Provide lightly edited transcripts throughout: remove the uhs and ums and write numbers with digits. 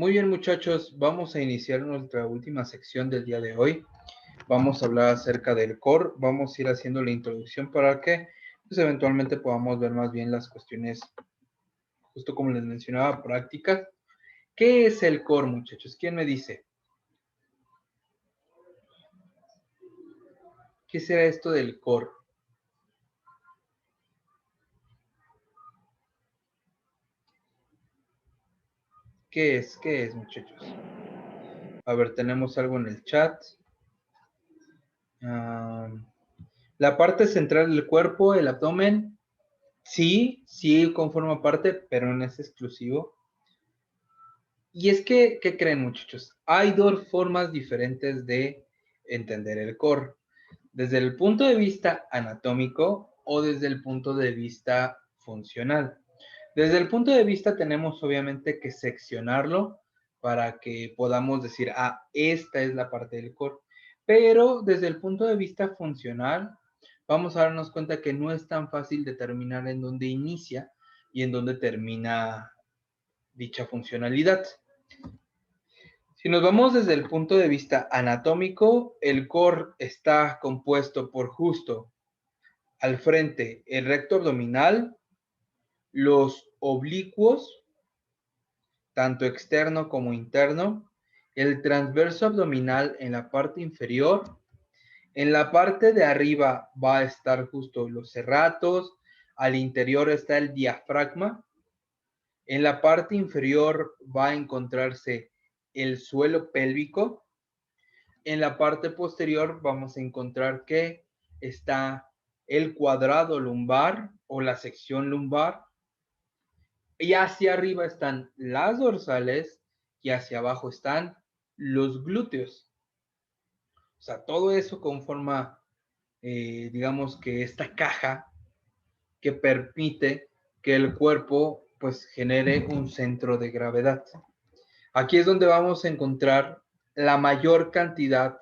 Muy bien, muchachos, vamos a iniciar nuestra última sección del día de hoy. Vamos a hablar acerca del core, vamos a ir haciendo la introducción para que pues, eventualmente podamos ver más bien las cuestiones, justo como les mencionaba, prácticas. ¿Qué es el core, muchachos? ¿Quién me dice? ¿Qué será esto del core? ¿Qué es? ¿Qué es, muchachos? A ver, tenemos algo en el chat. La parte central del cuerpo, el abdomen, sí conforma parte, pero no es exclusivo. Y es que, ¿qué creen, muchachos? Hay dos formas diferentes de entender el core. Desde el punto de vista anatómico o desde el punto de vista funcional. Desde el punto de vista tenemos obviamente que seccionarlo para que podamos decir, esta es la parte del core. Pero desde el punto de vista funcional, vamos a darnos cuenta que no es tan fácil determinar en dónde inicia y en dónde termina dicha funcionalidad. Si nos vamos desde el punto de vista anatómico, el core está compuesto por justo al frente el recto abdominal, los oblicuos, tanto externo como interno, el transverso abdominal en la parte inferior, en la parte de arriba va a estar justo los serratos, al interior está el diafragma, en la parte inferior va a encontrarse el suelo pélvico. En la parte posterior vamos a encontrar que está el cuadrado lumbar o la sección lumbar. Y hacia arriba están las dorsales y hacia abajo están los glúteos. O sea, todo eso conforma, digamos que esta caja que permite que el cuerpo pues genere un centro de gravedad. Aquí es donde vamos a encontrar la mayor cantidad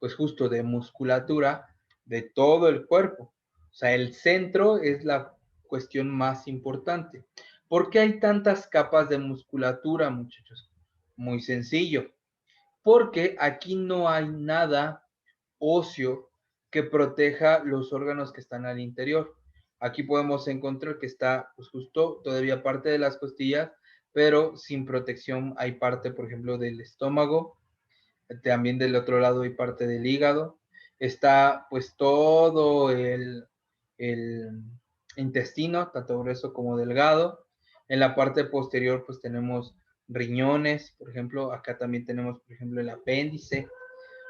pues justo de musculatura de todo el cuerpo. O sea, el centro es la cuestión más importante. ¿Por qué hay tantas capas de musculatura, muchachos? Muy sencillo. Porque aquí no hay nada óseo que proteja los órganos que están al interior. Aquí podemos encontrar que está pues, justo todavía parte de las costillas, pero sin protección hay parte, por ejemplo, del estómago, también del otro lado hay parte del hígado, está pues todo el intestino, tanto grueso como delgado. En la parte posterior pues tenemos riñones, por ejemplo, acá también tenemos, por ejemplo, el apéndice.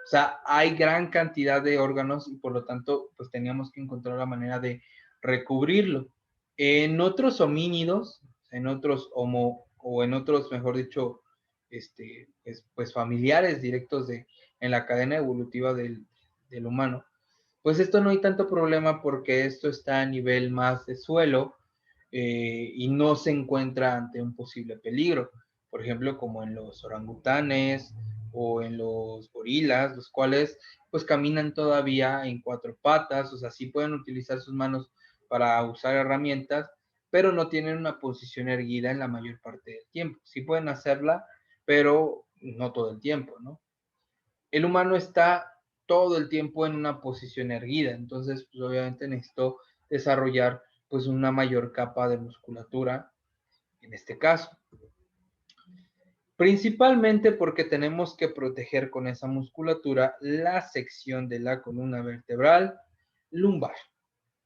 O sea, hay gran cantidad de órganos y por lo tanto pues teníamos que encontrar la manera de recubrirlo. En otros homínidos, en otros homo, o en otros, mejor dicho, pues familiares directos en la cadena evolutiva del humano, pues esto no hay tanto problema porque esto está a nivel más de suelo y no se encuentra ante un posible peligro. Por ejemplo, como en los orangutanes o en los gorilas, los cuales pues caminan todavía en cuatro patas, o sea, sí pueden utilizar sus manos para usar herramientas, pero no tienen una posición erguida en la mayor parte del tiempo. Sí pueden hacerla, pero no todo el tiempo, ¿no? El humano está todo el tiempo en una posición erguida, entonces pues obviamente necesito desarrollar pues una mayor capa de musculatura en este caso. Principalmente porque tenemos que proteger con esa musculatura la sección de la columna vertebral lumbar,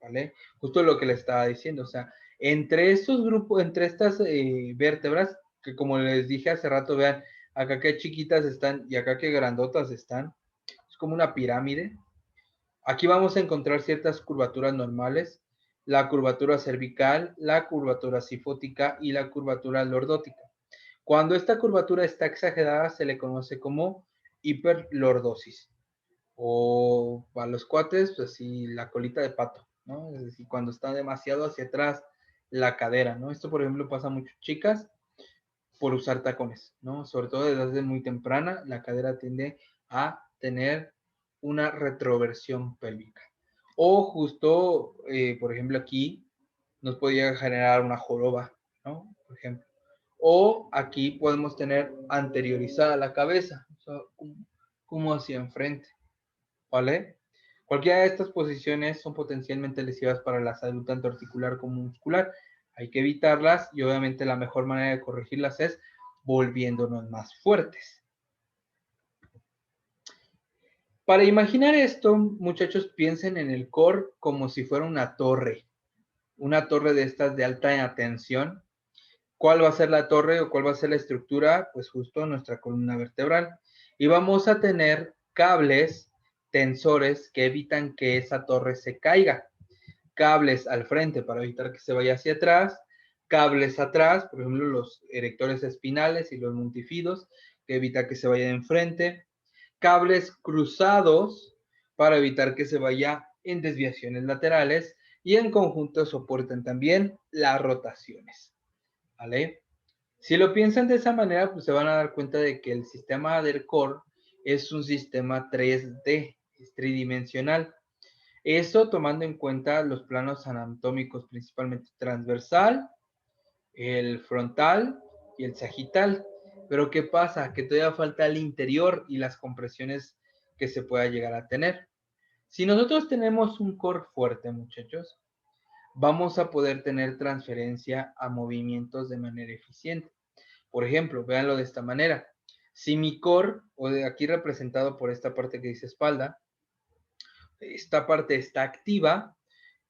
¿vale? Justo lo que le estaba diciendo, o sea, entre estos grupos, entre estas vértebras, que como les dije hace rato, vean, acá qué chiquitas están y acá qué grandotas están, es como una pirámide. Aquí vamos a encontrar ciertas curvaturas normales, la curvatura cervical, la curvatura sifótica y la curvatura lordótica. Cuando esta curvatura está exagerada se le conoce como hiperlordosis. O para los cuates, pues sí, la colita de pato, ¿no? Es decir, cuando está demasiado hacia atrás la cadera, ¿no? Esto, por ejemplo, pasa a muchas chicas por usar tacones, ¿no? Sobre todo desde muy temprana, la cadera tiende a tener una retroversión pélvica. O justo, por ejemplo, aquí nos podría generar una joroba, ¿no? Por ejemplo. O aquí podemos tener anteriorizada la cabeza, o sea, como hacia enfrente, ¿vale? Cualquiera de estas posiciones son potencialmente lesivas para la salud tanto articular como muscular. Hay que evitarlas y obviamente la mejor manera de corregirlas es volviéndonos más fuertes. Para imaginar esto, muchachos, piensen en el core como si fuera una torre de estas de alta tensión. ¿Cuál va a ser la torre o cuál va a ser la estructura? Pues justo nuestra columna vertebral. Y vamos a tener cables tensores que evitan que esa torre se caiga. Cables al frente para evitar que se vaya hacia atrás. Cables atrás, por ejemplo, los erectores espinales y los multifidos, que evita que se vaya de enfrente. Cables cruzados para evitar que se vaya en desviaciones laterales. Y en conjunto soportan también las rotaciones. ¿Vale? Si lo piensan de esa manera, pues se van a dar cuenta de que el sistema ADER-CORE es un sistema 3D, es tridimensional. Eso tomando en cuenta los planos anatómicos, principalmente transversal, el frontal y el sagital. Pero ¿qué pasa? Que todavía falta el interior y las compresiones que se pueda llegar a tener. Si nosotros tenemos un core fuerte, muchachos, vamos a poder tener transferencia a movimientos de manera eficiente. Por ejemplo, véanlo de esta manera. Si mi core, o de aquí representado por esta parte que dice espalda, esta parte está activa,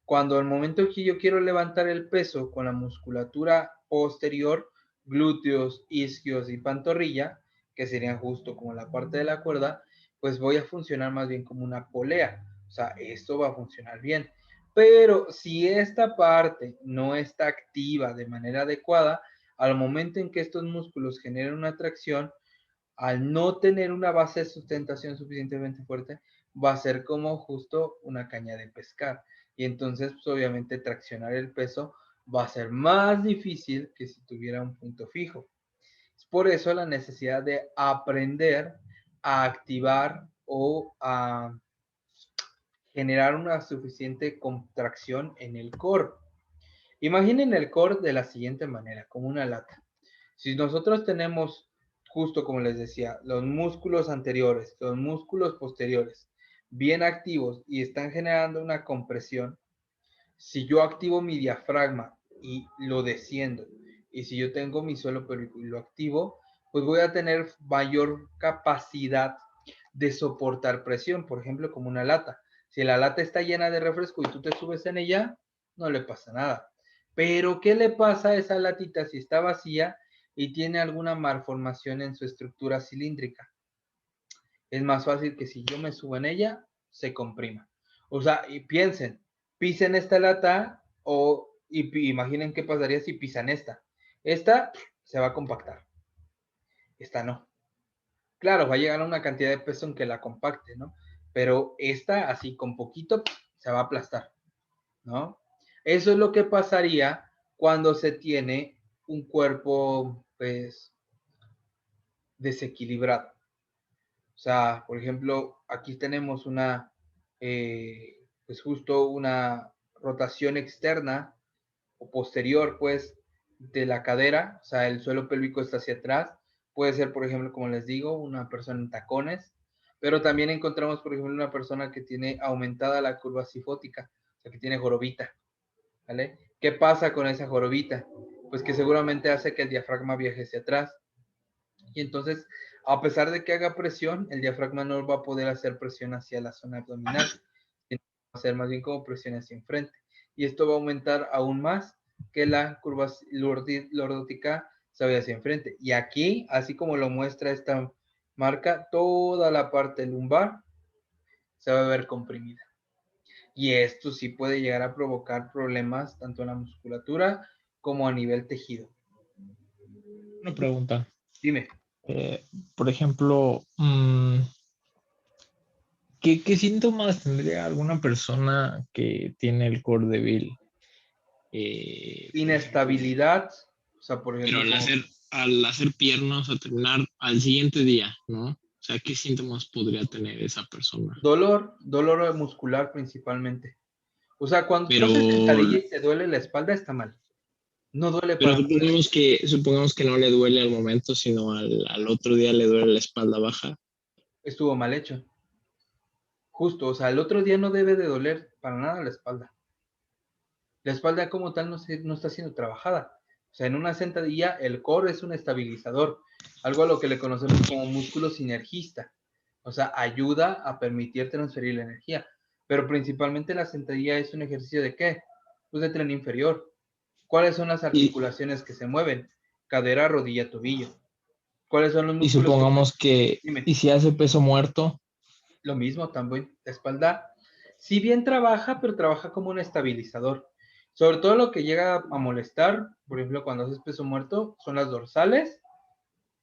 cuando al momento que yo quiero levantar el peso con la musculatura posterior, glúteos, isquios y pantorrilla, que serían justo como la parte de la cuerda, pues voy a funcionar más bien como una polea. O sea, esto va a funcionar bien. Pero si esta parte no está activa de manera adecuada, al momento en que estos músculos generan una tracción, al no tener una base de sustentación suficientemente fuerte, va a ser como justo una caña de pescar. Y entonces, pues, obviamente, traccionar el peso va a ser más difícil que si tuviera un punto fijo. Es por eso la necesidad de aprender a activar o a generar una suficiente contracción en el core. Imaginen el core de la siguiente manera, como una lata. Si nosotros tenemos, justo como les decía, los músculos anteriores, los músculos posteriores, bien activos y están generando una compresión, si yo activo mi diafragma y lo desciendo, y si yo tengo mi suelo pélvico y lo activo, pues voy a tener mayor capacidad de soportar presión, por ejemplo, como una lata. Si la lata está llena de refresco y tú te subes en ella, no le pasa nada. Pero, ¿qué le pasa a esa latita si está vacía y tiene alguna malformación en su estructura cilíndrica? Es más fácil que si yo me subo en ella, se comprima. O sea, y piensen, pisen esta lata y imaginen qué pasaría si pisan esta. Esta se va a compactar, esta no. Claro, va a llegar a una cantidad de peso en que la compacte, ¿no? Pero esta, así con poquito, se va a aplastar, ¿no? Eso es lo que pasaría cuando se tiene un cuerpo, pues, desequilibrado. O sea, por ejemplo, aquí tenemos pues justo una rotación externa o posterior, pues, de la cadera, o sea, el suelo pélvico está hacia atrás. Puede ser, por ejemplo, como les digo, una persona en tacones, pero también encontramos, por ejemplo, una persona que tiene aumentada la curva cifótica, o sea, que tiene jorobita, ¿vale? ¿Qué pasa con esa jorobita? Pues que seguramente hace que el diafragma viaje hacia atrás. Y entonces, a pesar de que haga presión, el diafragma no va a poder hacer presión hacia la zona abdominal, sino va a hacer más bien como presión hacia enfrente. Y esto va a aumentar aún más que la curva lordótica se vaya hacia enfrente. Y aquí, así como lo muestra esta marca, toda la parte lumbar se va a ver comprimida. Y esto sí puede llegar a provocar problemas tanto en la musculatura como a nivel tejido. Una pregunta. Dime. Eh, por ejemplo, ¿qué síntomas tendría alguna persona que tiene el core débil? Por ejemplo, Inestabilidad, o sea, por pero ejemplo, como al hacer piernas, a terminar al siguiente día, ¿no? O sea, ¿qué síntomas podría tener esa persona? dolor muscular principalmente. O sea, cuando tú Pero, haces sentadilla y te duele la espalda, está mal. No duele Pero para nada. supongamos que no le duele al momento, sino al otro día le duele la espalda baja. Estuvo mal hecho. Justo, o sea, el otro día no debe de doler para nada la espalda. La espalda como tal no está siendo trabajada. O sea, en una sentadilla el core es un estabilizador, algo a lo que le conocemos como músculo sinergista. O sea, ayuda a permitir transferir la energía. Pero principalmente la sentadilla es un ejercicio de ¿qué? Pues de tren inferior. ¿Cuáles son las Y, articulaciones que se mueven? Cadera, rodilla, tobillo. ¿Cuáles son los y músculos que supongamos que, dime? y si hace peso muerto, Lo mismo también, la espalda, si bien trabaja, pero trabaja como un estabilizador. Sobre todo lo que llega a molestar, por ejemplo, cuando haces peso muerto, son las dorsales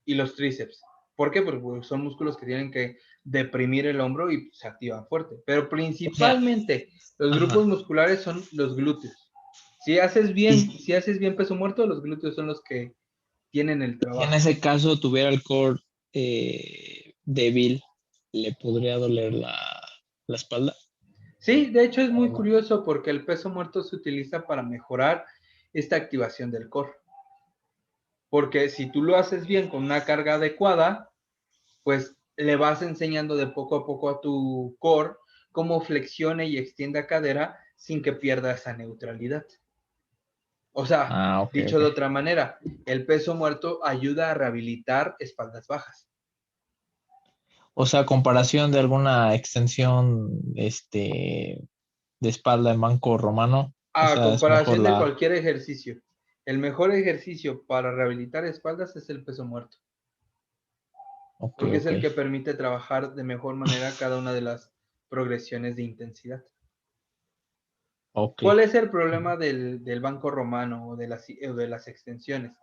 y los tríceps. ¿Por qué? Porque son músculos que tienen que deprimir el hombro y se activan fuerte. Pero o sea, principalmente los grupos ajá. musculares son los glúteos. Y, Si haces bien peso muerto, los glúteos son los que tienen el si en trabajo. ese caso tuviera el core débil, ¿le podría doler la espalda? Sí, de hecho es ¿O muy no? curioso porque el peso muerto se utiliza para mejorar esta activación del core. Porque si tú lo haces bien con una carga adecuada, pues le vas enseñando de poco a poco a tu core cómo flexione y extienda cadera sin que pierda esa neutralidad. O sea, Ah, ok, dicho ok. de otra manera, el peso muerto ayuda a rehabilitar espaldas bajas. O sea, comparación de alguna extensión, de espalda en banco romano, o A sea, es mejor comparación de la... cualquier ejercicio, el mejor ejercicio para rehabilitar espaldas es el peso muerto, Ok, porque es ok, el que permite trabajar de mejor manera cada una de las progresiones de intensidad. ok. ¿Cuál es el problema del banco romano o de las extensiones?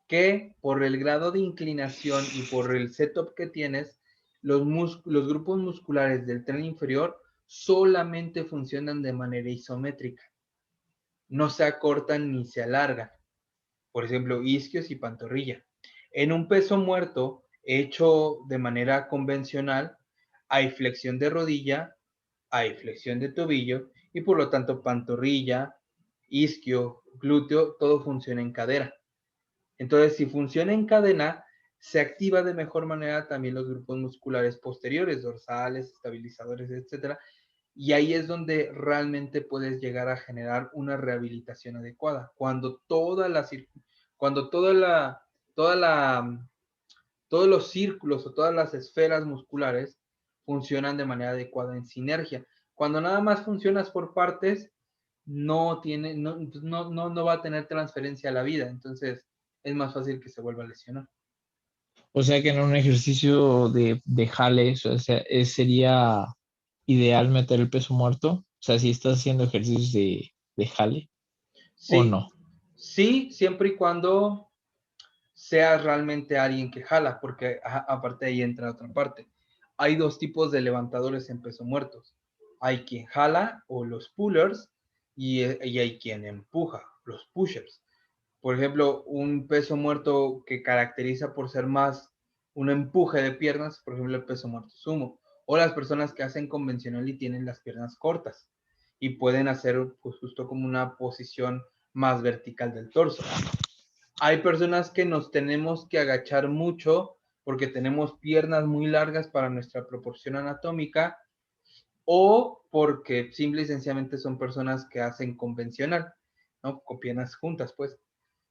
Que por el grado de inclinación y por el setup que tienes, los grupos musculares del tren inferior solamente funcionan de manera isométrica. No se acortan ni se alargan. Por ejemplo, isquios y pantorrilla. En un peso muerto hecho de manera convencional, hay flexión de rodilla, hay flexión de tobillo y por lo tanto pantorrilla, isquio, glúteo, todo funciona en cadera. Entonces, si funciona en cadena, se activa de mejor manera también los grupos musculares posteriores, dorsales, estabilizadores, etcétera. Y ahí es donde realmente puedes llegar a generar una rehabilitación adecuada. Cuando toda la, todos los círculos o todas las esferas musculares funcionan de manera adecuada en sinergia. Cuando nada más funcionas por partes, no va a tener transferencia a la vida. Entonces, es más fácil que se vuelva a lesionar. O sea que en un ejercicio de jales, o sea, sería ideal meter el peso muerto. O sea, si estás haciendo ejercicios de jale o Sí, no. sí, siempre y cuando seas realmente alguien que jala, porque aparte de ahí entra otra parte. Hay dos tipos de levantadores en peso muertos. Hay quien jala o los pullers y hay quien empuja, los pushers. Por ejemplo, un peso muerto que caracteriza por ser más un empuje de piernas, por ejemplo, el peso muerto sumo, o las personas que hacen convencional y tienen las piernas cortas y pueden hacer pues, justo como una posición más vertical del torso. Hay personas que nos tenemos que agachar mucho porque tenemos piernas muy largas para nuestra proporción anatómica o porque simple y sencillamente son personas que hacen convencional, ¿no? Con piernas juntas, pues.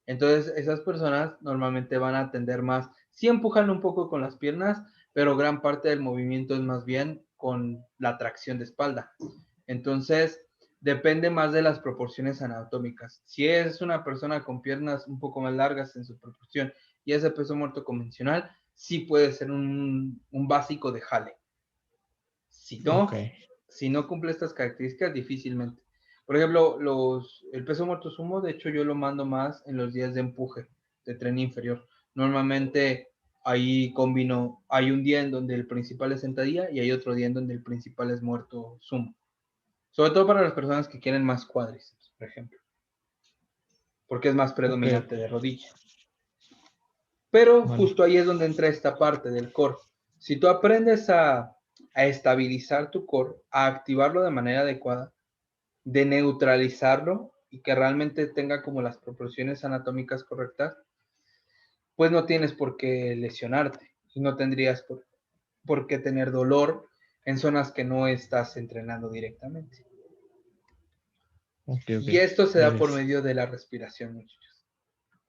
Entonces, esas personas normalmente van a tender más, sí empujan un poco con las piernas, pero gran parte del movimiento es más bien con la tracción de espalda. Entonces, depende más de las proporciones anatómicas. Si es una persona con piernas un poco más largas en su proporción y es de peso muerto convencional, sí puede ser un básico de jale. Si Ok. no, si no cumple estas características, difícilmente. Por ejemplo, el peso muerto sumo, de hecho, yo lo mando más en los días de empuje, de tren inferior. Normalmente ahí combino, hay un día en donde el principal es sentadilla y hay otro día en donde el principal es muerto sumo. Sobre todo para las personas que quieren más cuádriceps, por ejemplo, porque es más Ok, predominante ok. de rodilla. Pero Vale. justo ahí es donde entra esta parte del core. Si tú aprendes a estabilizar tu core, a activarlo de manera adecuada, de neutralizarlo y que realmente tenga como las proporciones anatómicas correctas, pues no tienes por qué lesionarte y no tendrías por qué tener dolor en zonas que no estás entrenando directamente. Ok, ok. Y esto se da por Gracias. medio de la respiración, muchachos.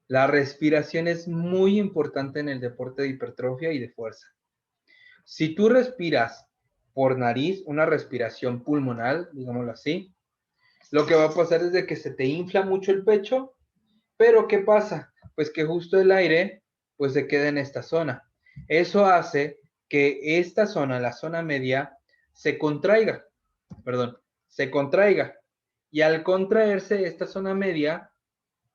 La respiración es muy importante en el deporte de hipertrofia y de fuerza. Si tú respiras por nariz, una respiración pulmonar, digámoslo así, lo que va a pasar es de que se te infla mucho el pecho, pero ¿qué pasa? Pues que justo el aire pues se queda en esta zona. Eso hace que esta zona, la zona media, se contraiga, perdón, se contraiga. Y al contraerse esta zona media,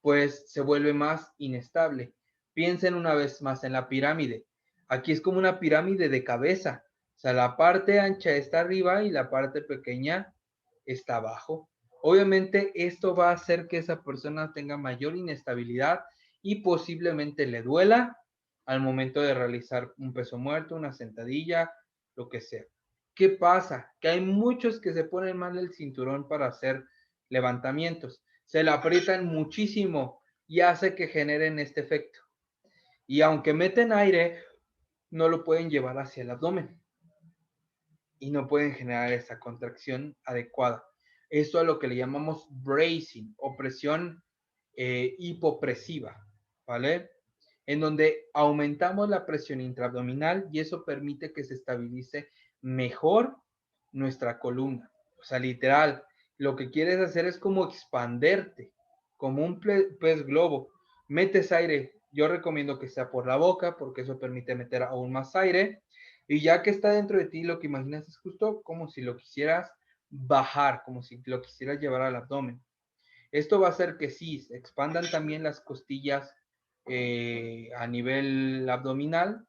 pues se vuelve más inestable. Piensen una vez más en la pirámide. Aquí es como una pirámide de cabeza. O sea, la parte ancha está arriba y la parte pequeña está abajo. Obviamente esto va a hacer que esa persona tenga mayor inestabilidad y posiblemente le duela al momento de realizar un peso muerto, una sentadilla, lo que sea. ¿Qué pasa? Que hay muchos que se ponen mal el cinturón para hacer levantamientos. Se lo aprietan muchísimo y hace que generen este efecto. Y aunque meten aire, no lo pueden llevar hacia el abdomen y no pueden generar esa contracción adecuada. Esto es lo que le llamamos bracing o presión hipopresiva, ¿vale? En donde aumentamos la presión intraabdominal y eso permite que se estabilice mejor nuestra columna. O sea, literal, lo que quieres hacer es como expanderte, como un pez globo. Metes aire, yo recomiendo que sea por la boca porque eso permite meter aún más aire y ya que está dentro de ti, lo que imaginas es justo como si lo quisieras bajar, como si lo quisieras llevar al abdomen. Esto va a hacer que sí, se expandan también las costillas a nivel abdominal,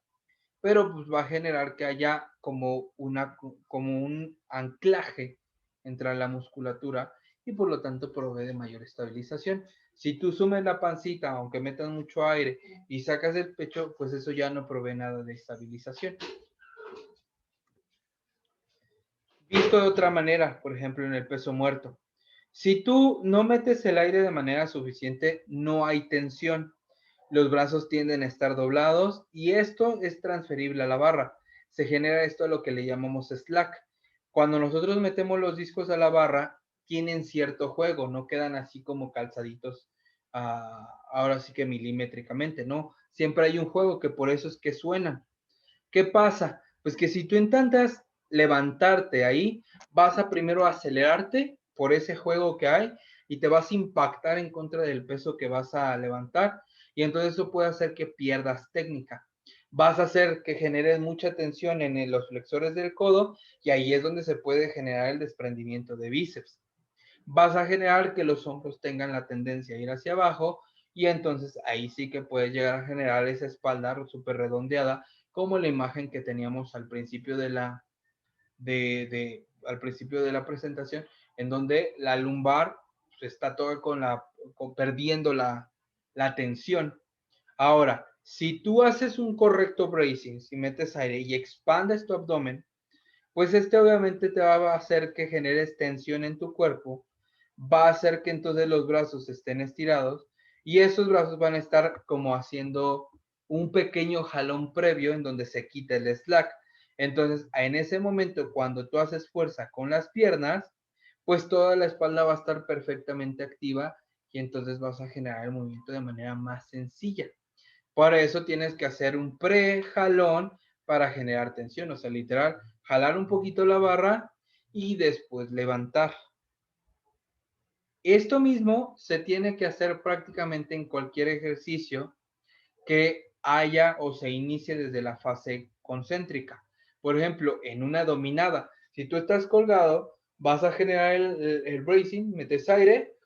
pero pues va a generar que haya como un anclaje entre la musculatura y por lo tanto provee de mayor estabilización. Si tú sumes la pancita, aunque metas mucho aire y sacas el pecho, pues eso ya no provee nada de estabilización. Visto de otra manera, por ejemplo, en el peso muerto. Si tú no metes el aire de manera suficiente, no hay tensión. Los brazos tienden a estar doblados y esto es transferible a la barra. Se genera esto a lo que le llamamos slack. Cuando nosotros metemos los discos a la barra, tienen cierto juego, no quedan así como calzaditos, ahora sí que milimétricamente, ¿no? Siempre hay un juego que por eso es que suenan. ¿Qué pasa? Pues que si tú intentas levantarte ahí, vas a primero acelerarte por ese juego que hay y te vas a impactar en contra del peso que vas a levantar y entonces eso puede hacer que pierdas técnica. Vas a hacer que generes mucha tensión en los flexores del codo y ahí es donde se puede generar el desprendimiento de bíceps. Vas a generar que los hombros tengan la tendencia a ir hacia abajo y entonces ahí sí que puedes llegar a generar esa espalda súper redondeada como la imagen que teníamos al principio al principio de la presentación, en donde la lumbar pues, está toda perdiendo la tensión. Ahora, si tú haces un correcto bracing, si metes aire y expandes tu abdomen, pues este obviamente te va a hacer que generes tensión en tu cuerpo, va a hacer que entonces los brazos estén estirados y esos brazos van a estar como haciendo un pequeño jalón previo en donde se quita el slack. Entonces, en ese momento, cuando tú haces fuerza con las piernas, pues toda la espalda va a estar perfectamente activa y entonces vas a generar el movimiento de manera más sencilla. Por eso tienes que hacer un pre-jalón para generar tensión, o sea, literal, jalar un poquito la barra y después levantar. Esto mismo se tiene que hacer prácticamente en cualquier ejercicio que haya o se inicie desde la fase concéntrica. Por ejemplo, en una dominada, si tú estás colgado, vas a generar el bracing, metes aire,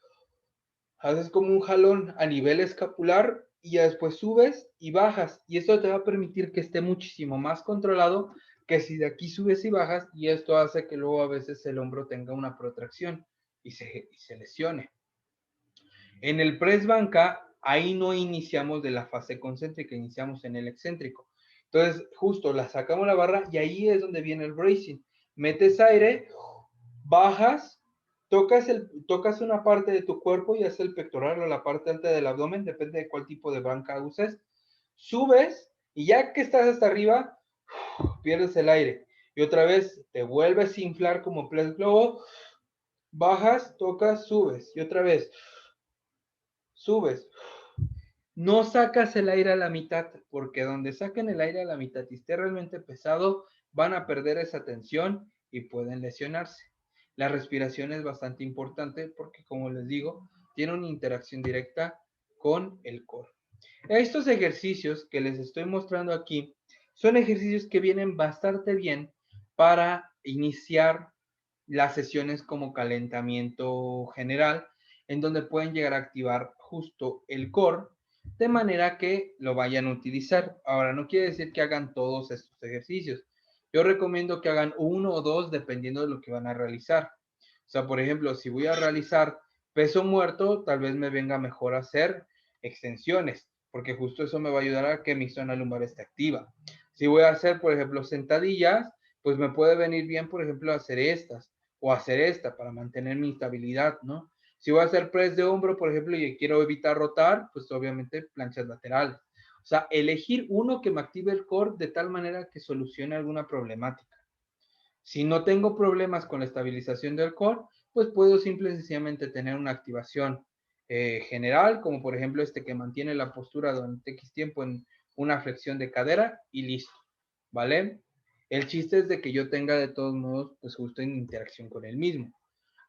haces como un jalón a nivel escapular y ya después subes y bajas. Y esto te va a permitir que esté muchísimo más controlado que si de aquí subes y bajas y esto hace que luego a veces el hombro tenga una protracción y se lesione. En el press banca, ahí no iniciamos de la fase concéntrica, iniciamos en el excéntrico. Entonces, justo la sacamos la barra y ahí es donde viene el bracing. Metes aire, bajas tocas una parte de tu cuerpo, ya sea el pectoral o la parte alta del abdomen, depende de cuál tipo de banca uses. Subes y ya que estás hasta arriba, pierdes el aire. Y otra vez te vuelves a inflar como pez globo, bajas, tocas, subes. Y otra vez, subes. No sacas el aire a la mitad, porque donde saquen el aire a la mitad y esté realmente pesado, van a perder esa tensión y pueden lesionarse. La respiración es bastante importante porque, como les digo, tiene una interacción directa con el core. Estos ejercicios que les estoy mostrando aquí son ejercicios que vienen bastante bien para iniciar las sesiones como calentamiento general, en donde pueden llegar a activar justo el core de manera que lo vayan a utilizar. Ahora, no quiere decir que hagan todos estos ejercicios. Yo recomiendo que hagan uno o dos dependiendo de lo que van a realizar. O sea, por ejemplo, si voy a realizar peso muerto, tal vez me venga mejor hacer extensiones, porque justo eso me va a ayudar a que mi zona lumbar esté activa. Si voy a hacer, por ejemplo, sentadillas, pues me puede venir bien, por ejemplo, hacer estas o hacer esta para mantener mi estabilidad, ¿no? Si voy a hacer press de hombro, por ejemplo, y quiero evitar rotar, pues obviamente planchas laterales. O sea, elegir uno que me active el core de tal manera que solucione alguna problemática. Si no tengo problemas con la estabilización del core, pues puedo simple y sencillamente tener una activación general, como por ejemplo este que mantiene la postura durante X tiempo en una flexión de cadera y listo, ¿vale? El chiste es de que yo tenga de todos modos, pues justo en interacción con el mismo.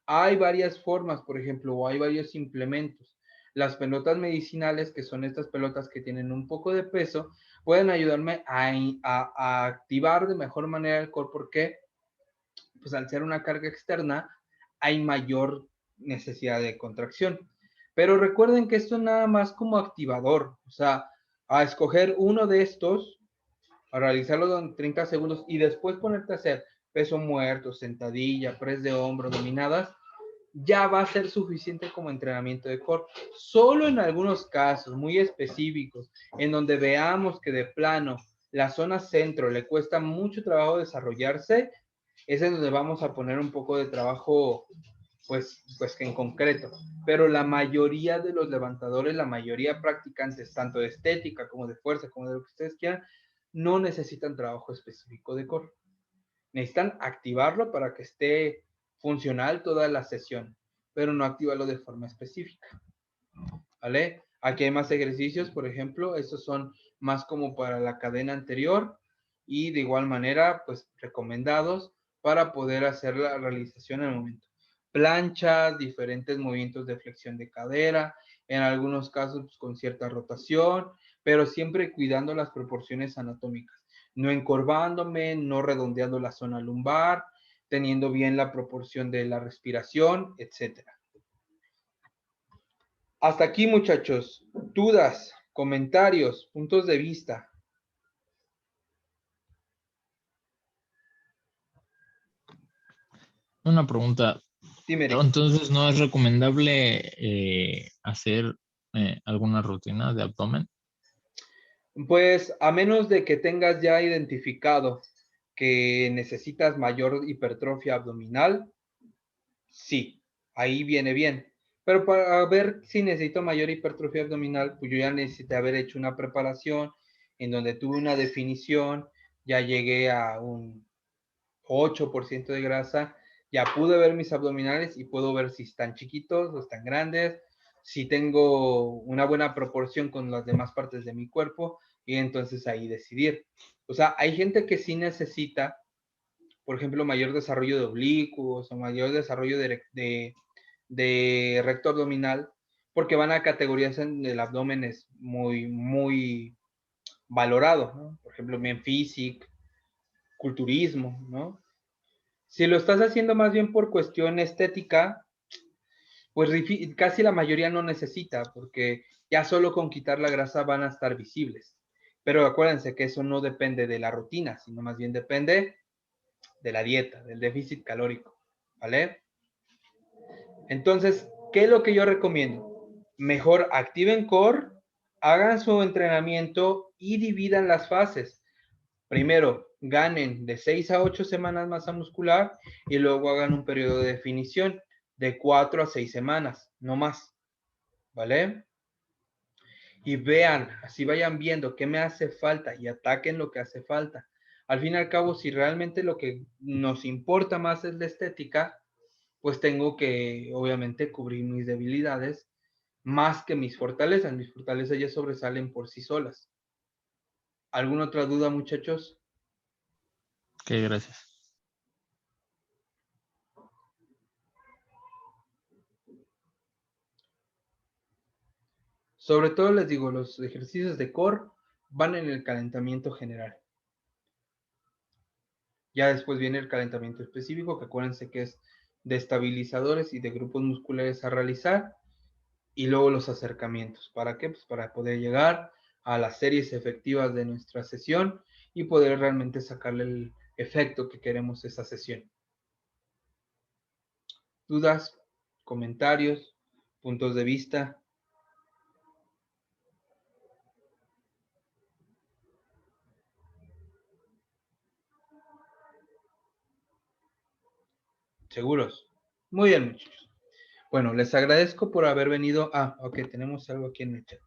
Hay varias formas, por ejemplo, o hay varios implementos. Las pelotas medicinales, que son estas pelotas que tienen un poco de peso, pueden ayudarme a activar de mejor manera el core. ¿Por qué? Pues al ser una carga externa, hay mayor necesidad de contracción. Pero recuerden que esto es nada más como activador, o sea, a escoger uno de estos, a realizarlo en 30 segundos y después ponerte a hacer peso muerto, sentadilla, press de hombro, dominadas, ya va a ser suficiente como entrenamiento de core. Solo en algunos casos muy específicos, en donde veamos que de plano la zona centro le cuesta mucho trabajo desarrollarse, es en donde vamos a poner un poco de trabajo, pues en concreto. Pero la mayoría de los levantadores, la mayoría practicantes, tanto de estética como de fuerza, como de lo que ustedes quieran, no necesitan trabajo específico de core. Necesitan activarlo para que esté funcional toda la sesión, pero no activarlo de forma específica. ¿Vale? Aquí hay más ejercicios, por ejemplo, estos son más como para la cadena anterior y de igual manera, pues recomendados para poder hacer la realización en el momento. Planchas, diferentes movimientos de flexión de cadera, en algunos casos pues, con cierta rotación, pero siempre cuidando las proporciones anatómicas, no encorvándome, no redondeando la zona lumbar, teniendo bien la proporción de la respiración, etcétera. Hasta aquí, muchachos. Dudas, comentarios, puntos de vista. Una pregunta. Dime, Eric. Entonces, ¿no es recomendable hacer alguna rutina de abdomen? Pues a menos de que tengas ya identificado que necesitas mayor hipertrofia abdominal, sí, ahí viene bien. Pero para ver si necesito mayor hipertrofia abdominal, pues yo ya necesité haber hecho una preparación en donde tuve una definición, ya llegué a un 8% de grasa, ya pude ver mis abdominales y puedo ver si están chiquitos o están grandes, si tengo una buena proporción con las demás partes de mi cuerpo y entonces ahí decidir. O sea, hay gente que sí necesita, por ejemplo, mayor desarrollo de oblicuos o mayor desarrollo de recto abdominal, porque van a categorías en el abdomen es muy, muy valorado, ¿no? Por ejemplo, bien physique, culturismo, ¿no? Si lo estás haciendo más bien por cuestión estética, pues casi la mayoría no necesita, porque ya solo con quitar la grasa van a estar visibles. Pero acuérdense que eso no depende de la rutina, sino más bien depende de la dieta, del déficit calórico, ¿vale? Entonces, ¿qué es lo que yo recomiendo? Mejor activen core, hagan su entrenamiento y dividan las fases. Primero, ganen de 6 a 8 semanas masa muscular y luego hagan un periodo de definición. de 4 a 6 semanas, no más, ¿vale? Y vean, así vayan viendo qué me hace falta y ataquen lo que hace falta. Al fin y al cabo, si realmente lo que nos importa más es la estética, pues tengo que, obviamente, cubrir mis debilidades más que mis fortalezas. Mis fortalezas ya sobresalen por sí solas. ¿Alguna otra duda, muchachos? Ok, gracias. Sobre todo les digo, los ejercicios de core van en el calentamiento general. Ya después viene el calentamiento específico, que acuérdense que es de estabilizadores y de grupos musculares a realizar, y luego los acercamientos. ¿Para qué? Pues para poder llegar a las series efectivas de nuestra sesión y poder realmente sacarle el efecto que queremos esa sesión. ¿Dudas? ¿Comentarios? ¿Puntos de vista? ¿Seguros? Muy bien, muchachos. Bueno, les agradezco por haber venido. Ok, tenemos algo aquí en el chat.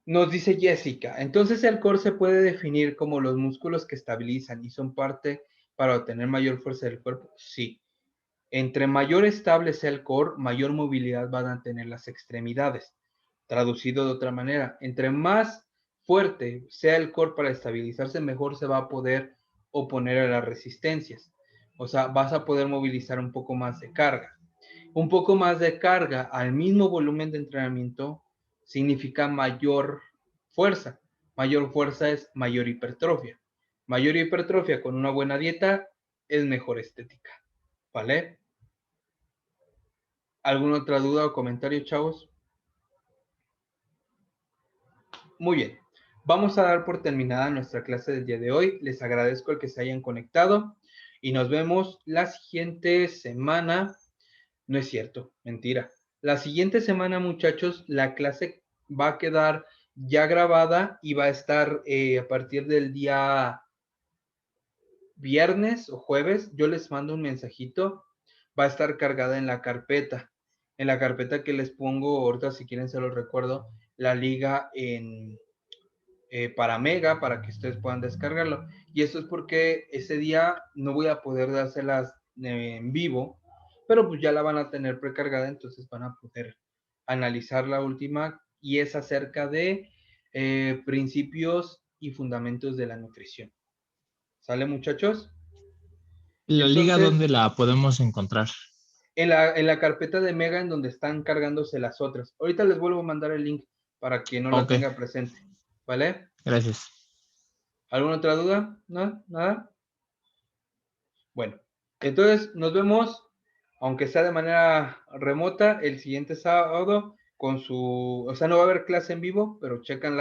Nos dice Jessica, entonces el core se puede definir como los músculos que estabilizan y son parte para obtener mayor fuerza del cuerpo. Sí. Entre mayor estable sea el core, mayor movilidad van a tener las extremidades. Traducido de otra manera, entre más fuerte sea el core para estabilizarse, mejor se va a poder oponer a las resistencias. O sea, vas a poder movilizar un poco más de carga. Un poco más de carga al mismo volumen de entrenamiento significa mayor fuerza. Mayor fuerza es mayor hipertrofia. Mayor hipertrofia con una buena dieta es mejor estética. ¿Vale? ¿Alguna otra duda o comentario, chavos? Muy bien. Vamos a dar por terminada nuestra clase del día de hoy. Les agradezco el que se hayan conectado y nos vemos la siguiente semana. No es cierto, mentira. La siguiente semana, muchachos, la clase va a quedar ya grabada y va a estar a partir del día viernes o jueves. Yo les mando un mensajito. Va a estar cargada en la carpeta. En la carpeta que les pongo, ahorita si quieren se los recuerdo, la liga para Mega, para que ustedes puedan descargarlo. Y eso es porque ese día no voy a poder dárselas en vivo, pero pues ya la van a tener precargada, entonces van a poder analizar la última y es acerca de principios y fundamentos de la nutrición. ¿Sale, muchachos? ¿La liga Entonces, dónde la podemos encontrar? en la carpeta de Mega en donde están cargándose las otras. Ahorita les vuelvo a mandar el link para quien no la Ok, tenga presente. ¿Vale? gracias. ¿Alguna otra duda? ¿No? ¿Nada? Bueno, entonces nos vemos, aunque sea de manera remota, el siguiente sábado con su, o sea, no va a haber clase en vivo, pero checan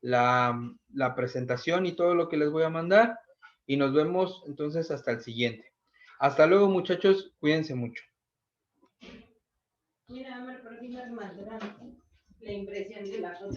la presentación y todo lo que les voy a mandar y nos vemos entonces hasta el siguiente. Hasta luego, muchachos, cuídense mucho. Mira, Amor, por fin nos mandaron la impresión de la foto.